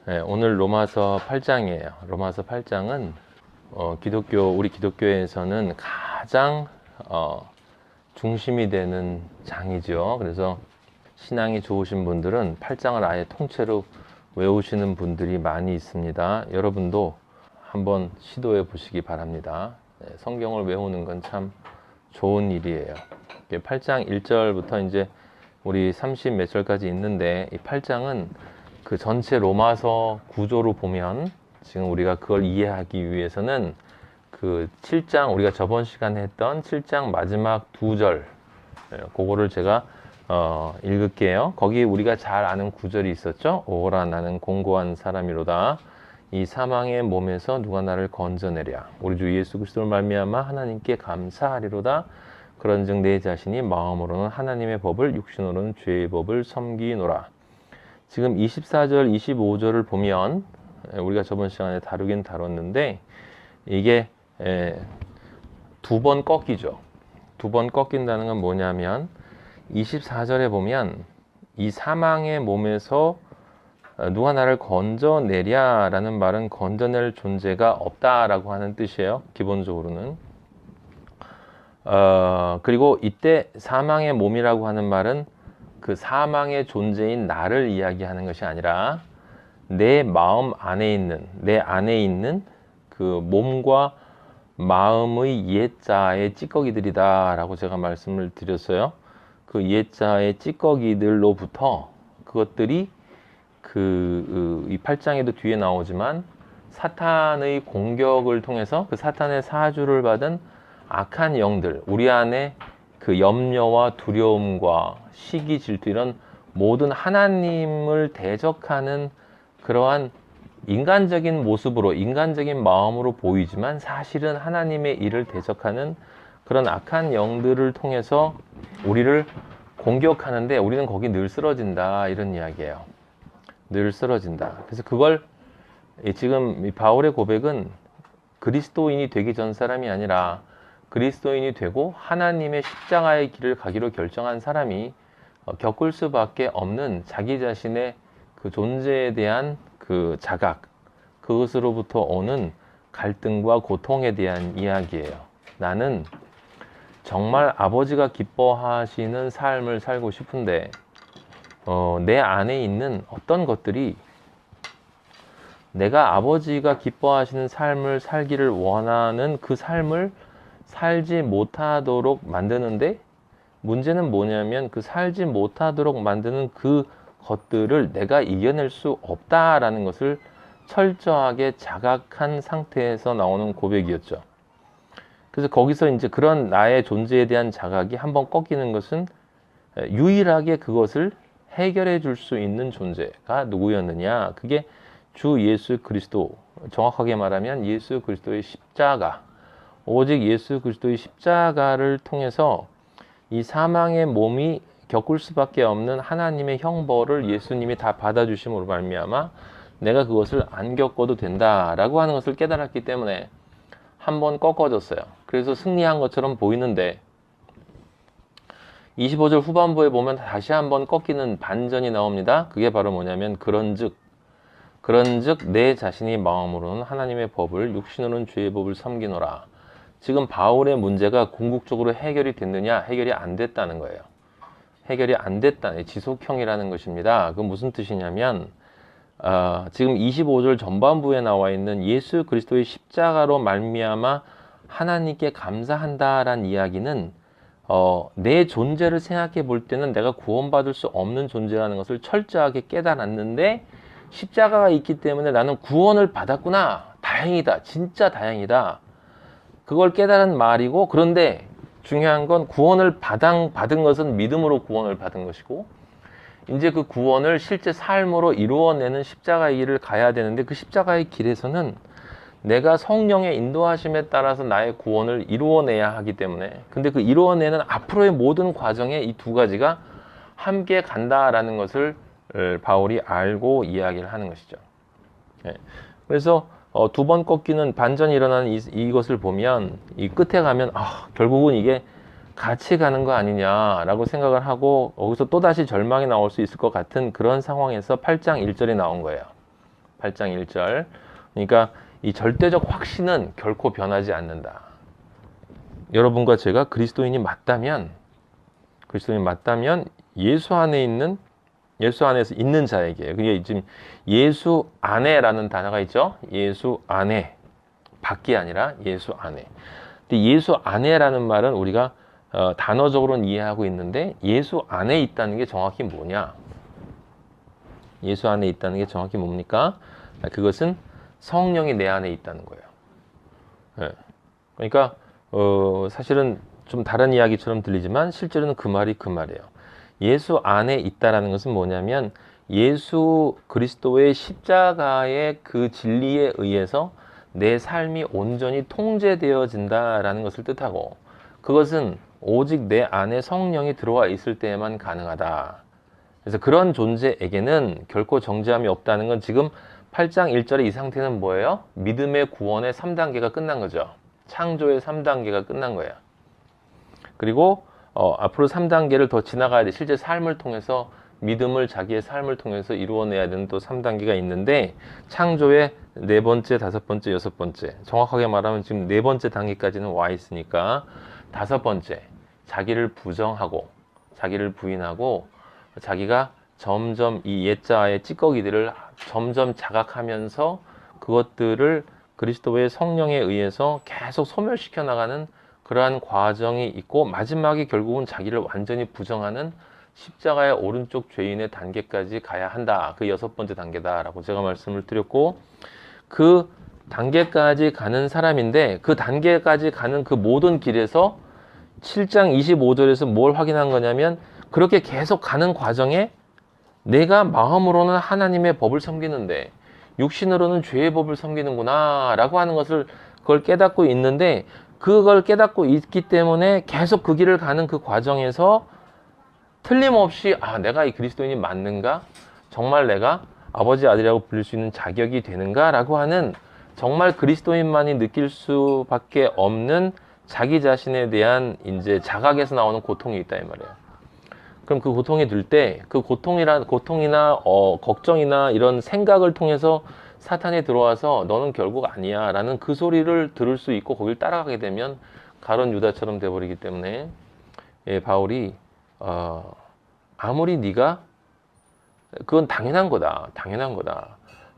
네, 오늘 로마서 8장이에요. 로마서 8장은 우리 기독교에서는 가장 중심이 되는 장이죠. 그래서 신앙이 좋으신 분들은 8장을 아예 통째로 외우시는 분들이 많이 있습니다. 여러분도 한번 시도해 보시기 바랍니다. 네, 성경을 외우는 건 참 좋은 일이에요. 8장 1절부터 이제 우리 30 몇 절까지 있는데, 이 8장은 그 전체 로마서 구조로 보면 지금 우리가 그걸 이해하기 위해서는 그 7장, 우리가 저번 시간에 했던 7장 마지막 2절, 그거를 제가 읽을게요. 거기 우리가 잘 아는 구절이 있었죠. 오라 나는 공고한 사람이로다. 이 사망의 몸에서 누가 나를 건져내랴. 우리 주 예수 그리스도를 말미암아 하나님께 감사하리로다. 그런즉 내 자신이 마음으로는 하나님의 법을, 육신으로는 죄의 법을 섬기노라. 지금 24절, 25절을 보면 우리가 저번 시간에 다루긴 다뤘는데, 이게 두 번 꺾이죠. 두 번 꺾인다는 건 뭐냐면 24절에 보면 이 사망의 몸에서 누가 나를 건져내랴 라는 말은 건져낼 존재가 없다라고 하는 뜻이에요. 기본적으로는. 그리고 이때 사망의 몸이라고 하는 말은 그 사망의 존재인 나를 이야기하는 것이 아니라 내 마음 안에 있는, 내 안에 있는 그 몸과 마음의 옛자의 찌꺼기들이다 라고 제가 말씀을 드렸어요. 그 옛자의 찌꺼기들로부터 그것들이 이 8장에도 뒤에 나오지만 사탄의 공격을 통해서 그 사탄의 사주를 받은 악한 영들, 우리 안에 그 염려와 두려움과 시기, 질투, 이런 모든 하나님을 대적하는 그러한 인간적인 모습으로, 인간적인 마음으로 보이지만 사실은 하나님의 일을 대적하는 그런 악한 영들을 통해서 우리를 공격하는데, 우리는 거기 늘 쓰러진다, 이런 이야기예요. 늘 쓰러진다. 그래서 그걸 지금 바울의 고백은 그리스도인이 되기 전 사람이 아니라 그리스도인이 되고 하나님의 십자가의 길을 가기로 결정한 사람이 겪을 수밖에 없는 자기 자신의 그 존재에 대한 그 자각, 그것으로부터 오는 갈등과 고통에 대한 이야기예요. 나는 정말 아버지가 기뻐하시는 삶을 살고 싶은데 내 안에 있는 어떤 것들이 내가 아버지가 기뻐하시는 삶을 살기를 원하는 그 삶을 살지 못하도록 만드는데, 문제는 뭐냐면 그 살지 못하도록 만드는 그 것들을 내가 이겨낼 수 없다라는 것을 철저하게 자각한 상태에서 나오는 고백이었죠. 그래서 거기서 이제 그런 나의 존재에 대한 자각이 한번 꺾이는 것은 유일하게 그것을 해결해 줄 수 있는 존재가 누구였느냐? 그게 주 예수 그리스도, 정확하게 말하면 예수 그리스도의 십자가, 오직 예수 그리스도의 십자가를 통해서 이 사망의 몸이 겪을 수밖에 없는 하나님의 형벌을 예수님이 다 받아주심으로 말미암아 내가 그것을 안 겪어도 된다라고 하는 것을 깨달았기 때문에 한번 꺾어졌어요. 그래서 승리한 것처럼 보이는데 25절 후반부에 보면 다시 한번 꺾이는 반전이 나옵니다. 그게 바로 뭐냐면 그런즉 내 자신이 마음으로는 하나님의 법을, 육신으로는 죄의 법을 섬기노라. 지금 바울의 문제가 궁극적으로 해결이 됐느냐? 해결이 안 됐다는 거예요. 해결이 안 됐다는, 지속형이라는 것입니다. 그건 무슨 뜻이냐면 지금 25절 전반부에 나와 있는 예수 그리스도의 십자가로 말미암아 하나님께 감사한다라는 이야기는 내 존재를 생각해 볼 때는 내가 구원받을 수 없는 존재라는 것을 철저하게 깨달았는데, 십자가가 있기 때문에 나는 구원을 받았구나, 다행이다, 진짜 다행이다, 그걸 깨달은 말이고, 그런데 중요한 건 구원을 받은 것은 믿음으로 구원을 받은 것이고, 이제 그 구원을 실제 삶으로 이루어내는 십자가의 길을 가야 되는데, 그 십자가의 길에서는 내가 성령의 인도하심에 따라서 나의 구원을 이루어내야 하기 때문에, 근데 그 이루어내는 앞으로의 모든 과정에 이 두 가지가 함께 간다라는 것을 바울이 알고 이야기를 하는 것이죠. 그래서 두 번 꺾이는 반전이 일어나는 이것을 보면 이 끝에 가면 결국은 이게 같이 가는 거 아니냐라고 생각을 하고, 거기서 또다시 절망이 나올 수 있을 것 같은 그런 상황에서 8장 1절이 나온 거예요. 8장 1절. 그러니까 이 절대적 확신은 결코 변하지 않는다. 여러분과 제가 그리스도인이 맞다면 예수 안에서 있는 자에게, 그게 지금 예수 안에라는 단어가 있죠. 예수 안에, 밖이 아니라 예수 안에. 근데 예수 안에라는 말은 우리가 단어적으로는 이해하고 있는데 예수 안에 있다는 게 정확히 뭐냐? 예수 안에 있다는 게 정확히 뭡니까? 그것은 성령이 내 안에 있다는 거예요. 네. 그러니까 사실은 좀 다른 이야기처럼 들리지만 실제로는 그 말이에요. 예수 안에 있다라는 것은 뭐냐면 예수 그리스도의 십자가의 그 진리에 의해서 내 삶이 온전히 통제되어진다라는 것을 뜻하고, 그것은 오직 내 안에 성령이 들어와 있을 때에만 가능하다. 그래서 그런 존재에게는 결코 정죄함이 없다는 건 지금 8장 1절의 이 상태는 뭐예요? 믿음의 구원의 3단계가 끝난 거죠. 창조의 3단계가 끝난 거예요. 그리고 앞으로 3단계를 더 지나가야 돼. 실제 삶을 통해서, 믿음을 자기의 삶을 통해서 이루어내야 되는 또 3단계가 있는데, 창조의 4번째, 5번째, 6번째, 정확하게 말하면 지금 4번째 단계까지는 와 있으니까 5번째, 자기를 부정하고 자기를 부인하고 자기가 점점 이 옛자의 찌꺼기들을 점점 자각하면서 그것들을 그리스도의 성령에 의해서 계속 소멸시켜 나가는 그러한 과정이 있고, 마지막에 결국은 자기를 완전히 부정하는 십자가의 오른쪽 죄인의 단계까지 가야 한다. 그 6번째 단계다라고 제가 말씀을 드렸고, 그 단계까지 가는 사람인데, 그 단계까지 가는 그 모든 길에서 7장 25절에서 뭘 확인한 거냐면, 그렇게 계속 가는 과정에 내가 마음으로는 하나님의 법을 섬기는데 육신으로는 죄의 법을 섬기는구나 라고 하는 것을, 그걸 깨닫고 있는데, 그걸 깨닫고 있기 때문에 계속 그 길을 가는 그 과정에서 틀림없이 내가 이 그리스도인이 맞는가? 정말 내가 아버지 아들이라고 부를 수 있는 자격이 되는가? 라고 하는, 정말 그리스도인만이 느낄 수밖에 없는 자기 자신에 대한 이제 자각에서 나오는 고통이 있다 이 말이에요. 그럼 그 고통이 들 때, 그 고통이나 걱정이나 이런 생각을 통해서 사탄이 들어와서 너는 결국 아니야 라는 그 소리를 들을 수 있고, 거길 따라가게 되면 가룟 유다처럼 돼버리기 때문에, 바울이 아무리 네가, 그건 당연한 거다.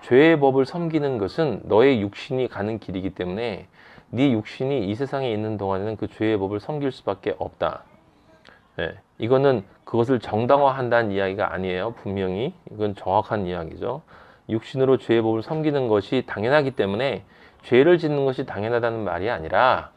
죄의 법을 섬기는 것은 너의 육신이 가는 길이기 때문에 네 육신이 이 세상에 있는 동안에는 그 죄의 법을 섬길 수밖에 없다. 이거는 그것을 정당화한다는 이야기가 아니에요. 분명히 이건 정확한 이야기죠. 육신으로 죄의 법을 섬기는 것이 당연하기 때문에 죄를 짓는 것이 당연하다는 말이 아니라,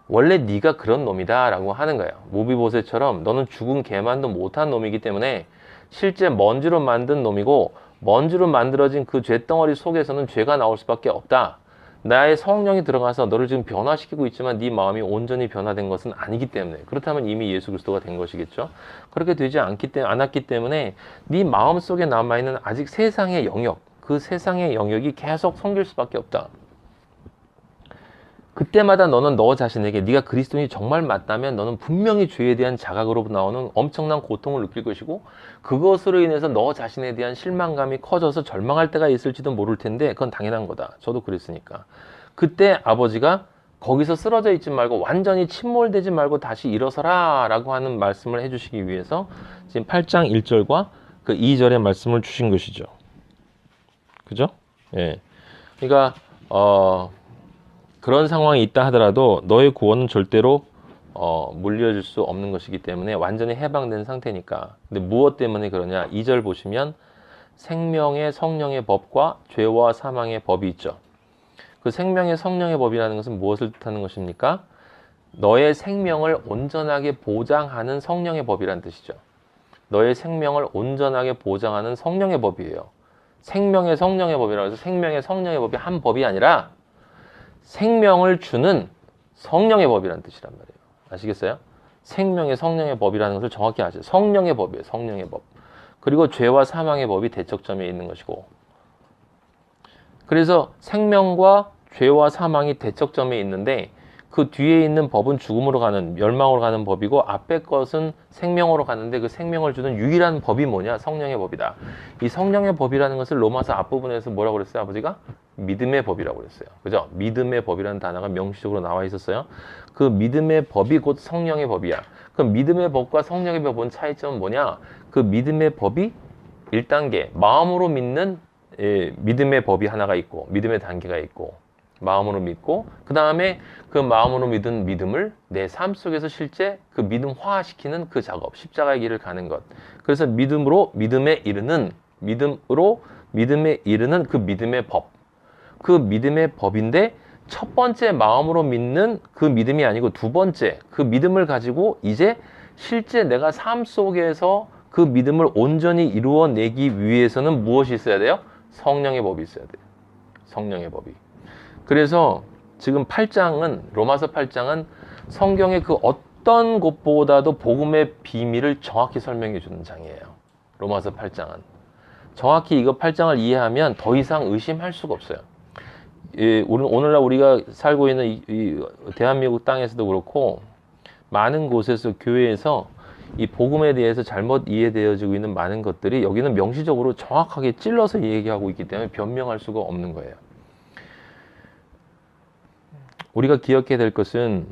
원래 네가 그런 놈이다 라고 하는 거예요. 모비보셋처럼 너는 죽은 개만도 못한 놈이기 때문에 실제 먼지로 만든 놈이고, 먼지로 만들어진 그 죄덩어리 속에서는 죄가 나올 수밖에 없다. 나의 성령이 들어가서 너를 지금 변화시키고 있지만 네 마음이 온전히 변화된 것은 아니기 때문에, 그렇다면 이미 예수 그리스도가 된 것이겠죠. 그렇게 되지 않았기 때문에 네 마음 속에 남아있는 아직 세상의 영역, 그 세상의 영역이 계속 섬길 수밖에 없다. 그때마다 너는 너 자신에게, 네가 그리스도인이 정말 맞다면 너는 분명히 죄에 대한 자각으로 나오는 엄청난 고통을 느낄 것이고, 그것으로 인해서 너 자신에 대한 실망감이 커져서 절망할 때가 있을지도 모를 텐데, 그건 당연한 거다. 저도 그랬으니까. 그때 아버지가 거기서 쓰러져 있지 말고, 완전히 침몰되지 말고 다시 일어서라 라고 하는 말씀을 해주시기 위해서 지금 8장 1절과 그 2절의 말씀을 주신 것이죠. 그죠? 그러니까 그런 상황이 있다 하더라도 너의 구원은 절대로 물려줄 수 없는 것이기 때문에 완전히 해방된 상태니까. 근데 무엇 때문에 그러냐? 2절 보시면 생명의 성령의 법과 죄와 사망의 법이 있죠. 그 생명의 성령의 법이라는 것은 무엇을 뜻하는 것입니까? 너의 생명을 온전하게 보장하는 성령의 법이라는 뜻이죠. 너의 생명을 온전하게 보장하는 성령의 법이에요. 생명의 성령의 법이라고 해서 생명의 성령의 법이 한 법이 아니라 생명을 주는 성령의 법이라는 뜻이란 말이에요. 아시겠어요? 생명의 성령의 법이라는 것을 정확히 아세요. 성령의 법이에요. 성령의 법. 그리고 죄와 사망의 법이 대척점에 있는 것이고, 그래서 생명과 죄와 사망이 대척점에 있는데, 그 뒤에 있는 법은 죽음으로 가는, 멸망으로 가는 법이고 앞에 것은 생명으로 가는데 그 생명을 주는 유일한 법이 뭐냐? 성령의 법이다. 이 성령의 법이라는 것을 로마서 앞부분에서 뭐라고 그랬어요? 아버지가? 믿음의 법이라고 그랬어요. 그죠? 믿음의 법이라는 단어가 명시적으로 나와 있었어요. 그 믿음의 법이 곧 성령의 법이야. 그 믿음의 법과 성령의 법은 차이점은 뭐냐? 그 믿음의 법이 1단계, 마음으로 믿는 믿음의 법이 하나가 있고, 믿음의 단계가 있고, 마음으로 믿고, 그 다음에 그 마음으로 믿은 믿음을 내 삶 속에서 실제 그 믿음화시키는 그 작업, 십자가의 길을 가는 것. 그래서 믿음으로 믿음에 이르는, 믿음으로 믿음에 이르는 그 믿음의 법. 그 믿음의 법인데, 첫 번째 마음으로 믿는 그 믿음이 아니고 두 번째 그 믿음을 가지고 이제 실제 내가 삶 속에서 그 믿음을 온전히 이루어내기 위해서는 무엇이 있어야 돼요? 성령의 법이 있어야 돼요. 성령의 법이. 그래서 지금 8장은, 로마서 8장은 성경의 그 어떤 곳보다도 복음의 비밀을 정확히 설명해 주는 장이에요. 로마서 8장은. 정확히 이거 8장을 이해하면 더 이상 의심할 수가 없어요. 오늘날 우리가 살고 있는 이 대한민국 땅에서도 그렇고 많은 곳에서 교회에서 이 복음에 대해서 잘못 이해되어지고 있는 많은 것들이 여기는 명시적으로 정확하게 찔러서 얘기하고 있기 때문에 변명할 수가 없는 거예요. 우리가 기억해야 될 것은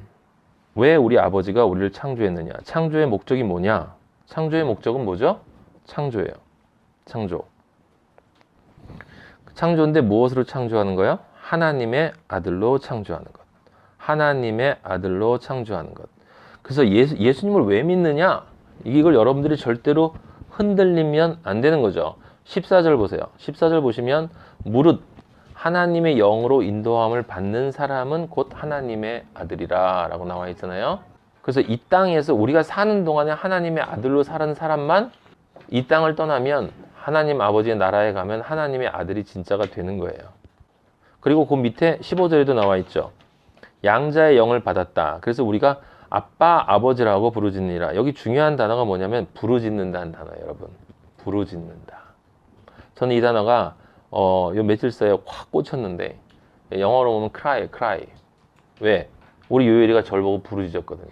왜 우리 아버지가 우리를 창조했느냐? 창조의 목적이 뭐냐? 창조의 목적은 뭐죠? 창조예요. 창조. 창조인데 무엇으로 창조하는 거예요? 하나님의 아들로 창조하는 것. 하나님의 아들로 창조하는 것. 그래서 예수님을 왜 믿느냐? 이걸 여러분들이 절대로 흔들리면 안 되는 거죠. 14절 보세요. 14절 보시면 무릇 하나님의 영으로 인도함을 받는 사람은 곧 하나님의 아들이라 라고 나와 있잖아요. 그래서 이 땅에서 우리가 사는 동안에 하나님의 아들로 사는 사람만 이 땅을 떠나면 하나님 아버지의 나라에 가면 하나님의 아들이 진짜가 되는 거예요. 그리고 그 밑에 15절에도 나와 있죠. 양자의 영을 받았다. 그래서 우리가 아빠, 아버지라고 부르짖느니라. 여기 중요한 단어가 뭐냐면 부르짖는다는 단어예요, 여러분. 부르짖는다. 저는 이 단어가 요 며칠 사이에 확 꽂혔는데 영어로 보면 cry. 왜? 우리 요엘이가 저를 보고 부르짖었거든요.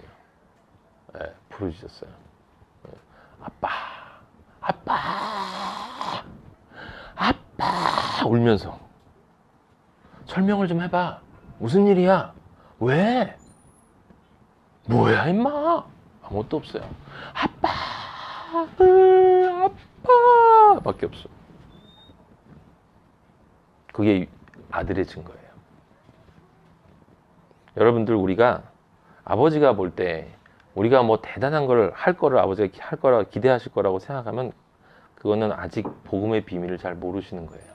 네, 부르짖었어요. 아빠 울면서 설명을 좀 해봐. 무슨 일이야? 왜? 뭐야 임마? 아무것도 없어요. 아빠 밖에 없어. 그게 아들의 증거예요. 여러분들, 우리가 아버지가 볼 때 우리가 뭐 대단한 걸 할 거를 아버지가 할 거라 기대하실 거라고 생각하면 그거는 아직 복음의 비밀을 잘 모르시는 거예요.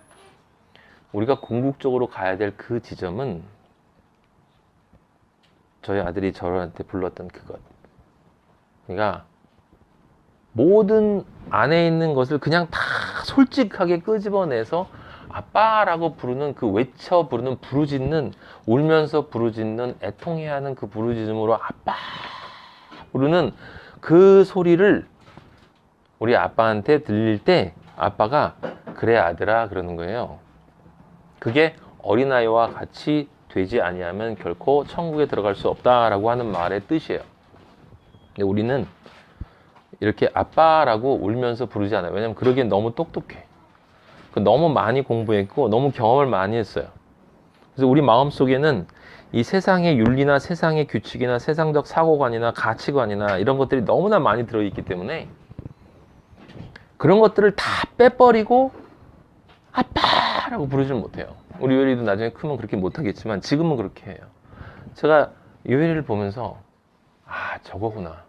우리가 궁극적으로 가야 될 그 지점은 저희 아들이 저한테 불렀던 그것. 그러니까 모든 안에 있는 것을 그냥 다 솔직하게 끄집어내서 아빠라고 부르는 그 외쳐 부르는 부르짖는, 울면서 부르짖는, 애통해야 하는 그 부르짖음으로 아빠 부르는 그 소리를 우리 아빠한테 들릴 때 아빠가 그래 아들아 그러는 거예요. 그게 어린아이와 같이 되지 아니하면 결코 천국에 들어갈 수 없다라고 하는 말의 뜻이에요. 근데 우리는 이렇게 아빠라고 울면서 부르지 않아요. 왜냐면 그러기엔 너무 똑똑해. 너무 많이 공부했고 너무 경험을 많이 했어요. 그래서 우리 마음속에는 이 세상의 윤리나 세상의 규칙이나 세상적 사고관이나 가치관이나 이런 것들이 너무나 많이 들어있기 때문에 그런 것들을 다 빼버리고 아빠라고 부르지는 못해요. 우리 요엘이도 나중에 크면 그렇게 못하겠지만 지금은 그렇게 해요. 제가 요엘이를 보면서 아, 저거구나.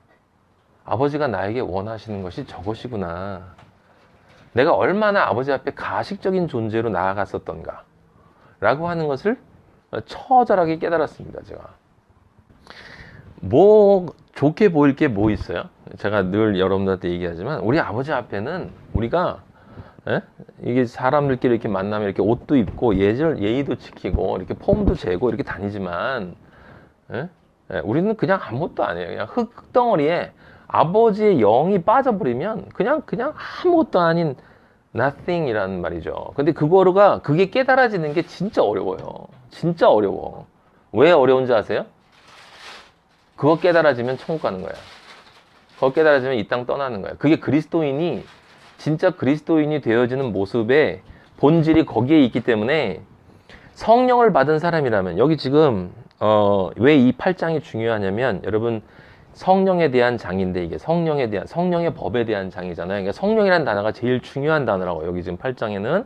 아버지가 나에게 원하시는 것이 저것이구나. 내가 얼마나 아버지 앞에 가식적인 존재로 나아갔었던가 라고 하는 것을 처절하게 깨달았습니다. 제가 뭐 좋게 보일 게 뭐 있어요? 제가 늘 여러분들한테 얘기하지만 우리 아버지 앞에는 우리가 이게 사람들끼리 이렇게 만나면 이렇게 옷도 입고 예의도 지키고 이렇게 폼도 재고 이렇게 다니지만 우리는 그냥 아무것도 아니에요. 그냥 흙덩어리에 아버지의 영이 빠져버리면 그냥 아무것도 아닌 nothing이라는 말이죠. 근데 그게 깨달아지는 게 진짜 어려워요. 진짜 어려워. 왜 어려운지 아세요? 그거 깨달아지면 천국 가는 거야. 그거 깨달아지면 이 땅 떠나는 거야. 그게 그리스도인이 진짜 그리스도인이 되어지는 모습의 본질이 거기에 있기 때문에 성령을 받은 사람이라면 여기 지금 왜 이 8장이 중요하냐면 여러분 성령에 대한 장인데 이게 성령에 대한 성령의 법에 대한 장이잖아요. 그러니까 성령이라는 단어가 제일 중요한 단어라고 여기 지금 8장에는